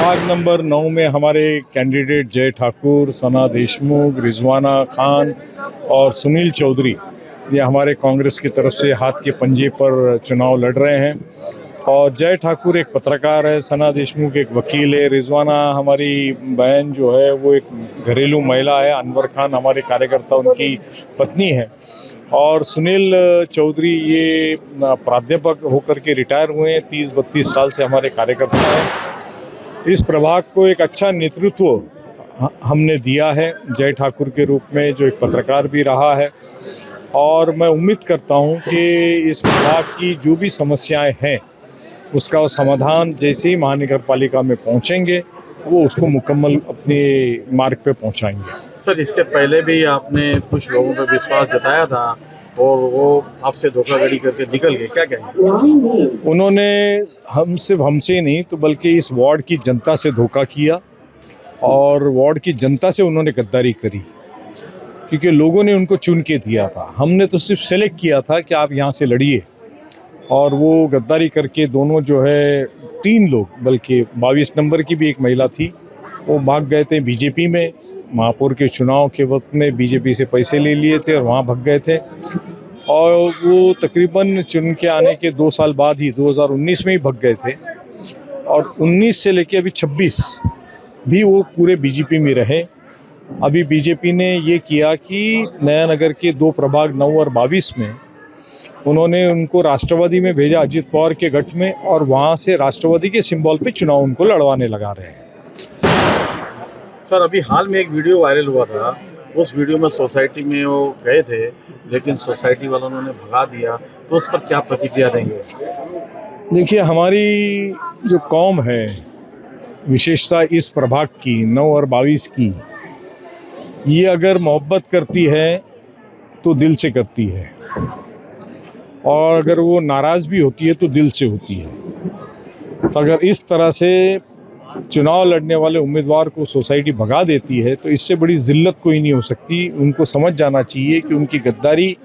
प्रभाग नंबर 9 में हमारे कैंडिडेट जय ठाकुर, सना देशमुख, रिजवाना खान और सुनील चौधरी, ये हमारे कांग्रेस की तरफ से हाथ के पंजे पर चुनाव लड़ रहे हैं। और जय ठाकुर एक पत्रकार है, सना देशमुख एक वकील है, रिजवाना हमारी बहन जो है वो एक घरेलू महिला है, अनवर खान हमारे कार्यकर्ता उनकी पत्नी है, और सुनील चौधरी ये प्राध्यापक होकर के रिटायर हुए हैं, 30-32 साल से हमारे कार्यकर्ता हैं। इस प्रभाग को एक अच्छा नेतृत्व हमने दिया है जय ठाकुर के रूप में, जो एक पत्रकार भी रहा है, और मैं उम्मीद करता हूं कि इस प्रभाग की जो भी समस्याएं हैं उसका समाधान जैसे ही महानगर पालिका में पहुंचेंगे वो उसको मुकम्मल अपने मार्ग पे पहुंचाएंगे। सर, इससे पहले भी आपने कुछ लोगों पर विश्वास जताया था और वो आपसे धोखाधड़ी करके निकल गए, क्या कहेंगे? उन्होंने हमसे नहीं तो बल्कि इस वार्ड की जनता से धोखा किया, और वार्ड की जनता से उन्होंने गद्दारी करी, क्योंकि लोगों ने उनको चुन के दिया था। हमने तो सिर्फ सेलेक्ट किया था कि आप यहाँ से लड़िए, और वो गद्दारी करके दोनों जो है 3 लोग, बल्कि 22 नंबर की भी एक महिला थी, वो भाग गए थे बीजेपी में। महापौर के चुनाव के वक्त में बीजेपी से पैसे ले लिए थे और वहाँ भाग गए थे, और वो तकरीबन चुन के आने के 2 साल बाद ही 2019 में ही भाग गए थे, और 19 से लेके अभी 26 भी वो पूरे बीजेपी में रहे। अभी बीजेपी ने ये किया कि नया नगर के 2 प्रभाग 9 और 22 में उन्होंने उनको राष्ट्रवादी में भेजा, अजित पवार के गठ में, और वहाँ से राष्ट्रवादी के सिंबल पे चुनाव उनको लड़वाने लगा रहे हैं। सर, अभी हाल में एक वीडियो वायरल हुआ था, उस वीडियो में सोसाइटी में वो गए थे लेकिन सोसाइटी वालों ने भगा दिया, तो उस पर क्या प्रतिक्रिया देंगे? देखिए, हमारी जो कौम है, विशेषता इस प्रभाग की 9 और 22 की, ये अगर मोहब्बत करती है तो दिल से करती है, और अगर वो नाराज़ भी होती है तो दिल से होती है। तो अगर इस तरह से चुनाव लड़ने वाले उम्मीदवार को सोसाइटी भगा देती है तो इससे बड़ी जिल्लत कोई नहीं हो सकती। उनको समझ जाना चाहिए कि उनकी गद्दारी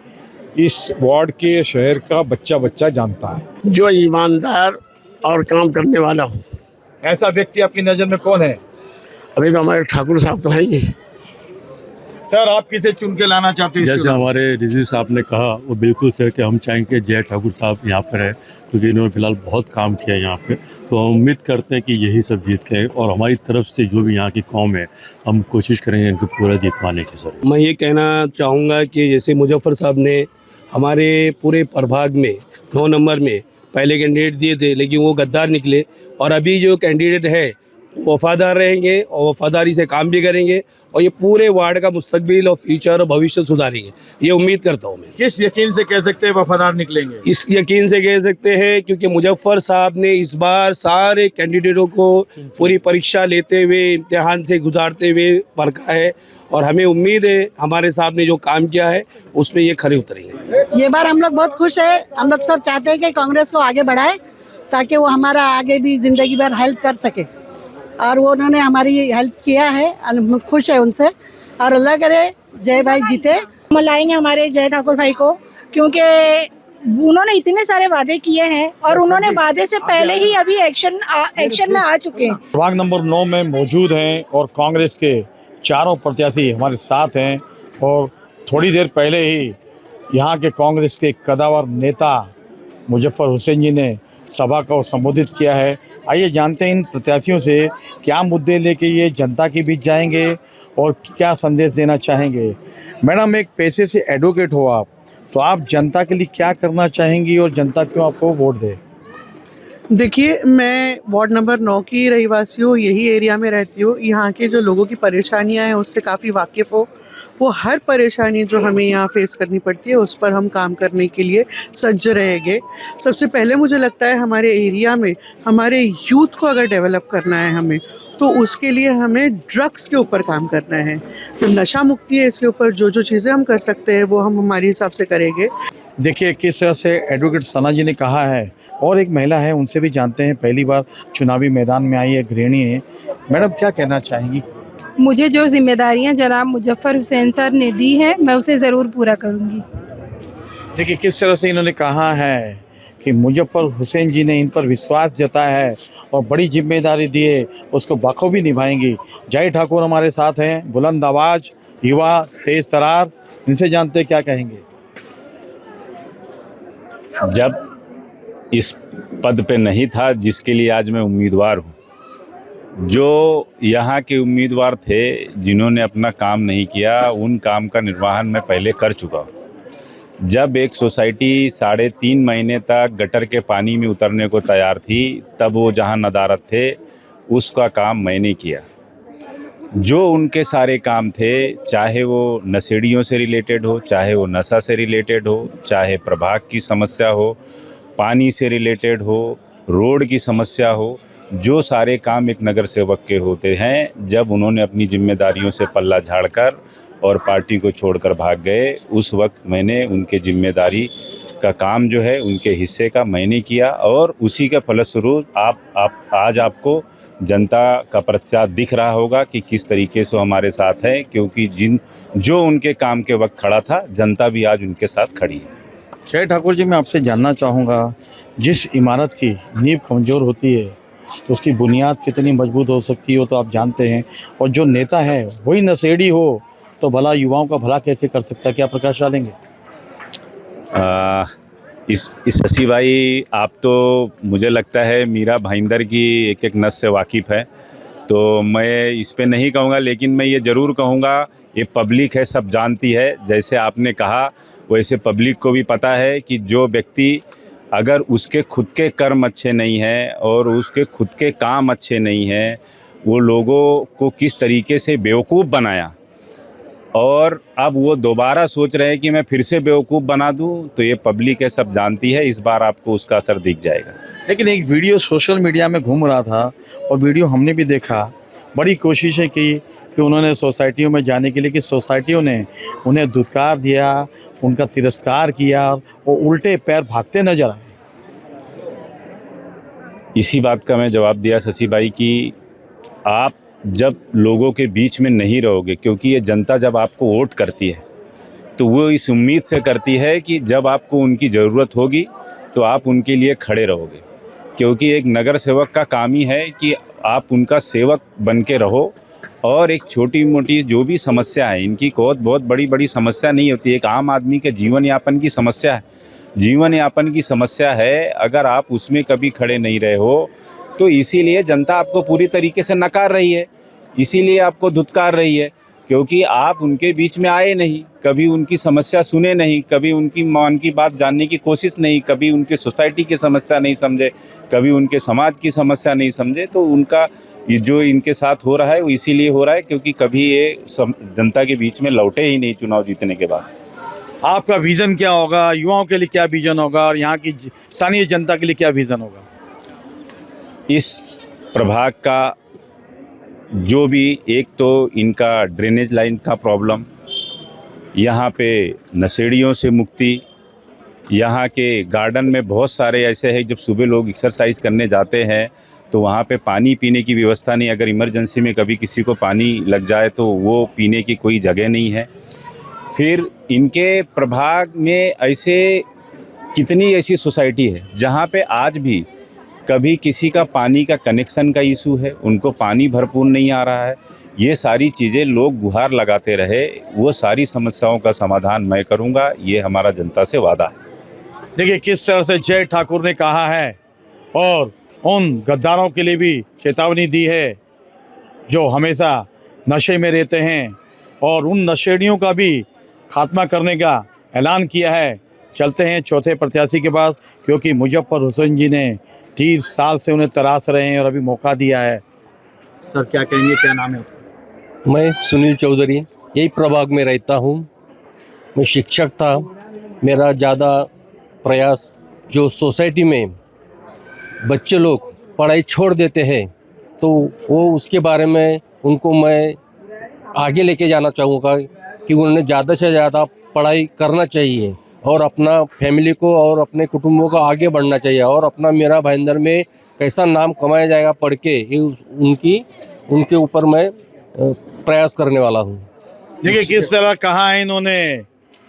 इस वार्ड के शहर का बच्चा बच्चा जानता है। जो ईमानदार और काम करने वाला हो, ऐसा व्यक्ति आपकी नज़र में कौन है? अभी तो हमारे ठाकुर साहब तो हैं ही। सर, आप किसे चुन के लाना चाहते हैं? जैसे हमारे रिजवी साहब ने कहा वो बिल्कुल सही, कि हम चाहेंगे जय ठाकुर साहब यहाँ पर है, क्योंकि इन्होंने फिलहाल बहुत काम किया यहाँ पे, तो हम उम्मीद करते हैं कि यही सब जीत के, और हमारी तरफ से जो भी यहाँ की कौम है हम कोशिश करेंगे इनको पूरा जितवाने की। सर, मैं ये कहना चाहूँगा कि जैसे मुजफ्फर साहब ने हमारे पूरे प्रभाग में 9 नंबर में पहले कैंडिडेट दिए थे, लेकिन वो गद्दार निकले, और अभी जो कैंडिडेट है वफादार रहेंगे और वफादारी से काम भी करेंगे, और ये पूरे वार्ड का मुस्तकबिल और फ्यूचर और भविष्य सुधारेंगे, ये उम्मीद करता हूँ मैं। किस यकीन से कह सकते हैं वफादार निकलेंगे? इस यकीन से कह सकते हैं क्योंकि मुजफ्फर साहब ने इस बार सारे कैंडिडेटों को पूरी परीक्षा लेते हुए, इम्तिहान से गुजारते हुए परखा है, और हमें उम्मीद है हमारे साहब ने जो काम किया है उसमें ये खरे उतरेंगे। ये बार हम लोग बहुत खुश है। हम लोग सब चाहते हैं कि कांग्रेस को आगे बढ़ाए ताकि वो हमारा आगे भी जिंदगी भर हेल्प कर सके, और वो उन्होंने हमारी हेल्प किया है, हम खुश है उनसे, और अल्लाह करे जय भाई जीते। हम लाएंगे हमारे जय ठाकुर भाई को, क्योंकि उन्होंने इतने सारे वादे किए हैं और उन्होंने वादे से पहले ही अभी एक्शन में आ चुके हैं। प्रभाग नंबर 9 में मौजूद हैं और कांग्रेस के चारों प्रत्याशी हमारे साथ हैं, और थोड़ी देर पहले ही यहाँ के कांग्रेस के कदावर नेता मुजफ्फर हुसैन जी ने सभा को संबोधित किया है। आइए जानते हैं इन प्रत्याशियों से क्या मुद्दे लेके ये जनता के बीच जाएंगे और क्या संदेश देना चाहेंगे। मैडम, एक पेशे से एडवोकेट हो आप, तो आप जनता के लिए क्या करना चाहेंगी और जनता क्यों आपको वोट दे? देखिए, मैं वार्ड नंबर 9 की रहीवासी हूँ, यही एरिया में रहती हूँ। यहाँ के जो लोगों की परेशानियाँ हैं उससे काफ़ी वाकिफ़ हो। वो हर परेशानी जो हमें यहाँ फेस करनी पड़ती है उस पर हम काम करने के लिए सज्ज रहेंगे। सबसे पहले मुझे लगता है हमारे एरिया में हमारे यूथ को अगर डेवलप करना है हमें, तो उसके लिए हमें ड्रग्स के ऊपर काम करना है। तो नशा मुक्ति है, इसके ऊपर जो जो चीज़ें हम कर सकते हैं वो हम हमारे हिसाब से करेंगे। देखिए किस तरह से एडवोकेट सना जी ने कहा है, और एक महिला है उनसे भी जानते हैं, पहली बार चुनावी मैदान में आई है, गृहिणी है। मैडम, क्या कहना चाहेंगी? मुझे जो जिम्मेदारियां जनाब मुजफ्फर हुसैन सर ने दी हैं मैं उसे ज़रूर पूरा करूंगी। देखिए किस तरह से इन्होंने कहा है कि मुजफ्फर हुसैन जी ने इन पर विश्वास जताया है और बड़ी जिम्मेदारी दी है उसको बखूबी निभाएंगी। जय ठाकुर हमारे साथ हैं, बुलंद आवाज, युवा, तेज तरार, इनसे जानते क्या कहेंगे। जब इस पद पे नहीं था जिसके लिए आज मैं उम्मीदवार हूँ, जो यहाँ के उम्मीदवार थे जिन्होंने अपना काम नहीं किया, उन काम का निर्वहन मैं पहले कर चुका हूँ। जब एक सोसाइटी 3.5 महीने तक गटर के पानी में उतरने को तैयार थी, तब वो जहाँ नदारत थे उसका काम मैंने किया। जो उनके सारे काम थे, चाहे वो नशेड़ियों से रिलेटेड हो, चाहे वो नशा से रिलेटेड हो, चाहे प्रभाग की समस्या हो, पानी से रिलेटेड हो, रोड की समस्या हो, जो सारे काम एक नगर सेवक के होते हैं, जब उन्होंने अपनी जिम्मेदारियों से पल्ला झाड़कर और पार्टी को छोड़कर भाग गए, उस वक्त मैंने उनके जिम्मेदारी का काम जो है उनके हिस्से का मैंने किया और उसी के फलस्वरूप आप आज आपको जनता का प्रतिशत दिख रहा होगा कि किस तरीके से हमारे साथ है, क्योंकि जो उनके काम के वक्त खड़ा था, जनता भी आज उनके साथ खड़ी है। जय ठाकुर जी, मैं आपसे जानना चाहूँगा, जिस इमारत की नींव कमज़ोर होती है तो उसकी बुनियाद कितनी मजबूत हो सकती है वो तो आप जानते हैं, और जो नेता है वही नशेड़ी हो तो भला युवाओं का भला कैसे कर सकता है, क्या प्रकाश डालेंगे। इस शशि भाई, आप तो मुझे लगता है मीरा भाईंदर की एक एक नस से वाकिफ़ है, तो मैं इस पे नहीं कहूँगा, लेकिन मैं ये ज़रूर कहूँगा, ये पब्लिक है, सब जानती है। जैसे आपने कहा वैसे पब्लिक को भी पता है कि जो व्यक्ति अगर उसके खुद के कर्म अच्छे नहीं हैं और उसके खुद के काम अच्छे नहीं हैं, वो लोगों को किस तरीके से बेवकूफ़ बनाया और अब वो दोबारा सोच रहे हैं कि मैं फिर से बेवकूफ़ बना दूं, तो ये पब्लिक है, सब जानती है। इस बार आपको उसका असर दिख जाएगा। लेकिन एक वीडियो सोशल मीडिया में घूम रहा था और वीडियो हमने भी देखा, बड़ी कोशिशें की कि उन्होंने सोसाइटियों में जाने के लिए, कि सोसाइटियों ने उन्हें धुतकार दिया, उनका तिरस्कार किया और उल्टे पैर भागते नजर आए। इसी बात का मैं जवाब दिया शशि भाई कि आप जब लोगों के बीच में नहीं रहोगे, क्योंकि ये जनता जब आपको वोट करती है तो वो इस उम्मीद से करती है कि जब आपको उनकी ज़रूरत होगी तो आप उनके लिए खड़े रहोगे, क्योंकि एक नगर सेवक का काम ही है कि आप उनका सेवक बन के रहो और एक छोटी मोटी जो भी समस्या है, इनकी बहुत बड़ी बड़ी समस्या नहीं होती, एक आम आदमी के जीवन यापन की समस्या है, जीवन यापन की समस्या है। अगर आप उसमें कभी खड़े नहीं रहे हो तो इसीलिए जनता आपको पूरी तरीके से नकार रही है, इसीलिए आपको धुतकार रही है, क्योंकि आप उनके बीच में आए नहीं, कभी उनकी समस्या सुने नहीं, कभी उनकी मन की बात जानने की कोशिश नहीं, कभी उनके सोसाइटी की समस्या नहीं समझे, कभी उनके समाज की समस्या नहीं समझे। तो उनका जो इनके साथ हो रहा है वो इसीलिए हो रहा है क्योंकि कभी ये जनता के बीच में लौटे ही नहीं चुनाव जीतने के बाद। आपका विज़न क्या होगा, युवाओं के लिए क्या विज़न होगा और यहाँ की स्थानीय जनता के लिए क्या विज़न होगा। इस प्रभाग का जो भी, एक तो इनका ड्रेनेज लाइन का प्रॉब्लम, यहाँ पे नशेड़ियों से मुक्ति, यहाँ के गार्डन में बहुत सारे ऐसे हैं, जब सुबह लोग एक्सरसाइज करने जाते हैं तो वहाँ पे पानी पीने की व्यवस्था नहीं, अगर इमरजेंसी में कभी किसी को पानी लग जाए तो वो पीने की कोई जगह नहीं है। फिर इनके प्रभाग में ऐसे कितनी ऐसी सोसाइटी है जहाँ पे आज भी कभी किसी का पानी का कनेक्शन का इशू है, उनको पानी भरपूर नहीं आ रहा है। ये सारी चीज़ें लोग गुहार लगाते रहे, वो सारी समस्याओं का समाधान मैं करूँगा, ये हमारा जनता से वादा है। देखिए किस तरह से जय ठाकुर ने कहा है और उन गद्दारों के लिए भी चेतावनी दी है जो हमेशा नशे में रहते हैं, और उन नशेड़ियों का भी खात्मा करने का ऐलान किया है। चलते हैं चौथे प्रत्याशी के पास, क्योंकि मुजफ्फर हुसैन जी ने 30 साल से उन्हें तराश रहे हैं और अभी मौका दिया है। सर क्या कहेंगे, क्या नाम है? मैं सुनील चौधरी, यही प्रभाग में रहता हूँ। मैं शिक्षक था। मेरा ज़्यादा प्रयास, जो सोसाइटी में बच्चे लोग पढ़ाई छोड़ देते हैं तो वो उसके बारे में उनको मैं आगे लेके जाना चाहूँगा कि उन्हें ज़्यादा से ज़्यादा पढ़ाई करना चाहिए और अपना फैमिली को और अपने कुटुंबों को आगे बढ़ना चाहिए, और अपना मीरा भाईंदर में कैसा नाम कमाया जाएगा पढ़ के, ये उनके ऊपर मैं प्रयास करने वाला हूँ। देखिए किस तरह कहा है इन्होंने,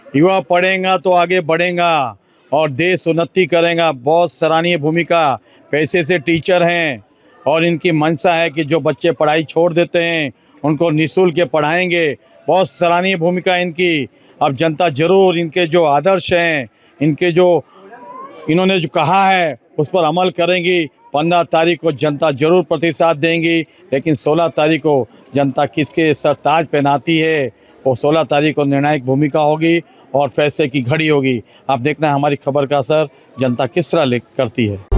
युवा पढ़ेगा तो आगे बढ़ेगा और देश उन्नति करेगा। बहुत सराहनीय भूमिका, पैसे से टीचर हैं और इनकी मंशा है कि जो बच्चे पढ़ाई छोड़ देते हैं उनको निःशुल्क के पढ़ाएंगे। बहुत सराहनीय भूमिका इनकी। अब जनता जरूर इनके जो आदर्श हैं, इनके जो इन्होंने जो कहा है उस पर अमल करेंगी। 15 तारीख को जनता जरूर प्रतिसाद देंगी, लेकिन 16 तारीख को जनता किसके सर ताज पहनाती है वो 16 तारीख को निर्णायक भूमिका होगी और फैसले की घड़ी होगी। आप देखना है हमारी खबर का असर जनता किस तरह करती है।